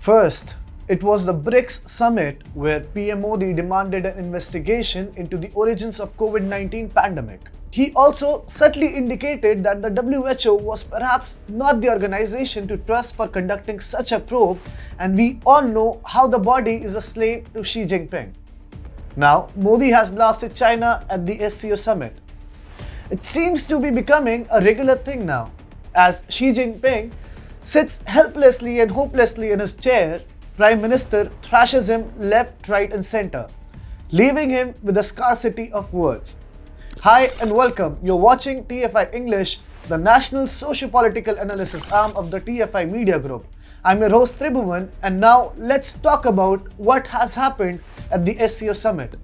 First, it was the BRICS summit where PM Modi demanded an investigation into the origins of COVID-19 pandemic. He also subtly indicated that the WHO was perhaps not the organization to trust for conducting such a probe, and we all know how the body is a slave to Xi Jinping. Now, Modi has blasted China at the SCO summit. It seems to be becoming a regular thing now, as Xi Jinping sits helplessly and hopelessly in his chair. Prime Minister thrashes him left, right and center, leaving him with a scarcity of words. Hi and welcome. You're watching TFI English, the national socio-political analysis arm of the TFI Media Group. I'm your host Tribhuvan, and now let's talk about what has happened at the SCO summit.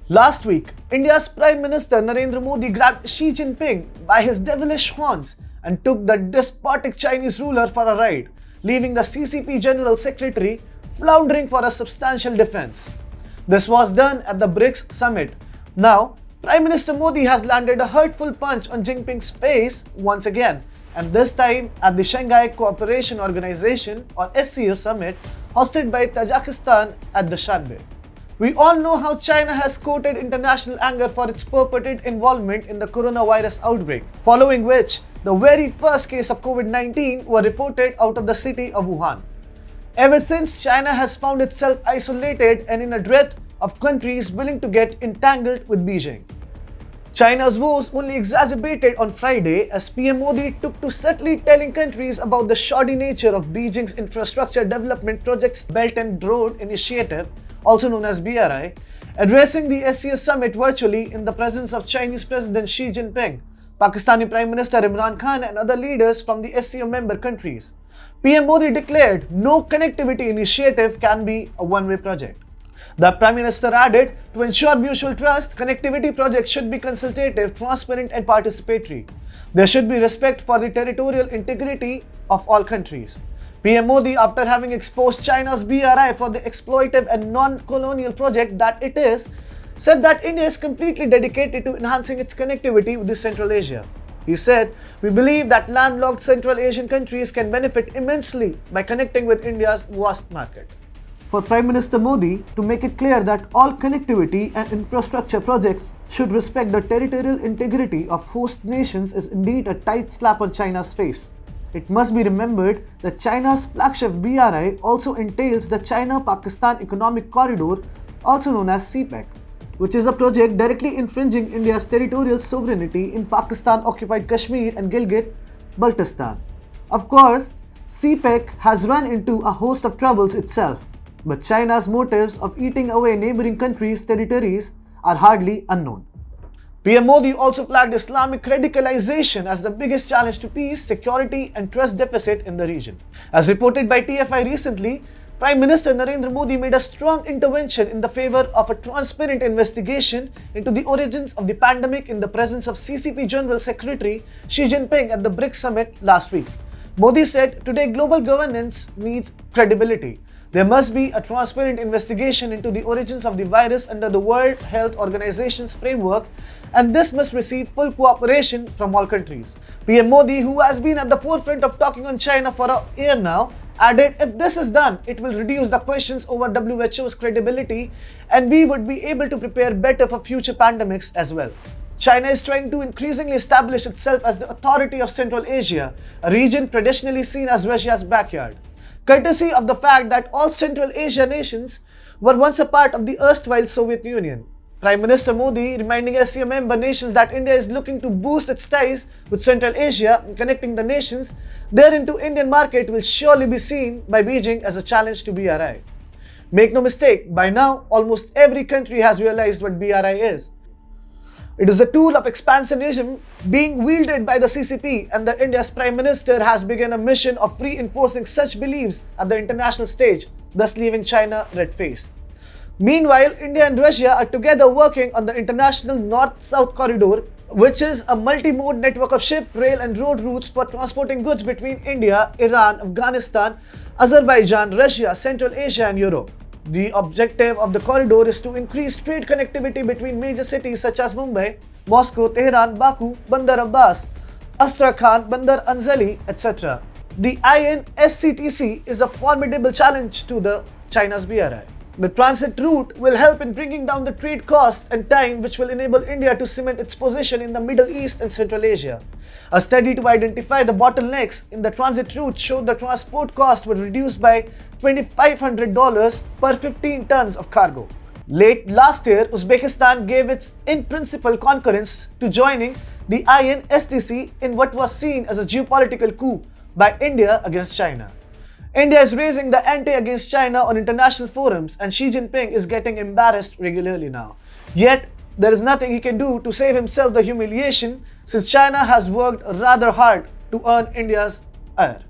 Last week, India's Prime Minister Narendra Modi grabbed Xi Jinping by his devilish horns and took the despotic Chinese ruler for a ride, leaving the CCP General Secretary floundering for a substantial defense. This was done at the BRICS summit. Now, Prime Minister Modi has landed a hurtful punch on Jinping's face once again, and this time at the Shanghai Cooperation Organisation or SCO summit hosted by Tajikistan at Dushanbe. We all know how China has courted international anger for its purported involvement in the coronavirus outbreak, following which the very first case of COVID-19 were reported out of the city of Wuhan. Ever since, China has found itself isolated and in a dread of countries willing to get entangled with Beijing. China's woes only exacerbated on Friday as PM Modi took to subtly telling countries about the shoddy nature of Beijing's infrastructure development project's Belt and Road Initiative, also known as BRI, addressing the SCO summit virtually in the presence of Chinese President Xi Jinping, Pakistani Prime Minister Imran Khan and other leaders from the SCO member countries. PM Modi declared no connectivity initiative can be a one-way project. The Prime Minister added, to ensure mutual trust, connectivity projects should be consultative, transparent and participatory. There should be respect for the territorial integrity of all countries. PM Modi, after having exposed China's BRI for the exploitive and non-colonial project that it is, said that India is completely dedicated to enhancing its connectivity with Central Asia. He said, "We believe that landlocked Central Asian countries can benefit immensely by connecting with India's vast market." For Prime Minister Modi to make it clear that all connectivity and infrastructure projects should respect the territorial integrity of host nations is indeed a tight slap on China's face. It must be remembered that China's flagship BRI also entails the China-Pakistan Economic Corridor, also known as CPEC, which is a project directly infringing India's territorial sovereignty in Pakistan-occupied Kashmir and Gilgit-Baltistan. Of course, CPEC has run into a host of troubles itself, but China's motives of eating away neighboring countries' territories are hardly unknown. PM Modi also flagged Islamic radicalization as the biggest challenge to peace, security and trust deficit in the region. As reported by TFI recently, Prime Minister Narendra Modi made a strong intervention in the favor of a transparent investigation into the origins of the pandemic in the presence of CCP General Secretary Xi Jinping at the BRICS summit last week. Modi said, "Today global governance needs credibility. There must be a transparent investigation into the origins of the virus under the World Health Organization's framework, and this must receive full cooperation from all countries." PM Modi, who has been at the forefront of talking on China for a year now, added, "If this is done, it will reduce the questions over WHO's credibility and we would be able to prepare better for future pandemics as well." China is trying to increasingly establish itself as the authority of Central Asia, a region traditionally seen as Russia's backyard, courtesy of the fact that all Central Asia nations were once a part of the erstwhile Soviet Union. Prime Minister Modi reminding SCO member nations that India is looking to boost its ties with Central Asia and connecting the nations therein Indian market will surely be seen by Beijing as a challenge to BRI. Make no mistake, by now almost every country has realized what BRI is. It is a tool of expansionism being wielded by the CCP, and the India's Prime Minister has begun a mission of reinforcing such beliefs at the international stage, thus leaving China red-faced. Meanwhile, India and Russia are together working on the international North-South corridor, which is a multi-mode network of ship, rail and road routes for transporting goods between India, Iran, Afghanistan, Azerbaijan, Russia, Central Asia and Europe. The objective of the corridor is to increase trade connectivity between major cities such as Mumbai, Moscow, Tehran, Baku, Bandar Abbas, Astrakhan, Bandar Anzali, etc. The INSCTC is a formidable challenge to the China's BRI. The transit route will help in bringing down the trade cost and time, which will enable India to cement its position in the Middle East and Central Asia. A study to identify the bottlenecks in the transit route showed the transport cost would reduce by $2,500 per 15 tons of cargo. Late last year, Uzbekistan gave its in-principle concurrence to joining the INSTC in what was seen as a geopolitical coup by India against China. India is raising the ante against China on international forums, and Xi Jinping is getting embarrassed regularly now. Yet, there is nothing he can do to save himself the humiliation, since China has worked rather hard to earn India's ire.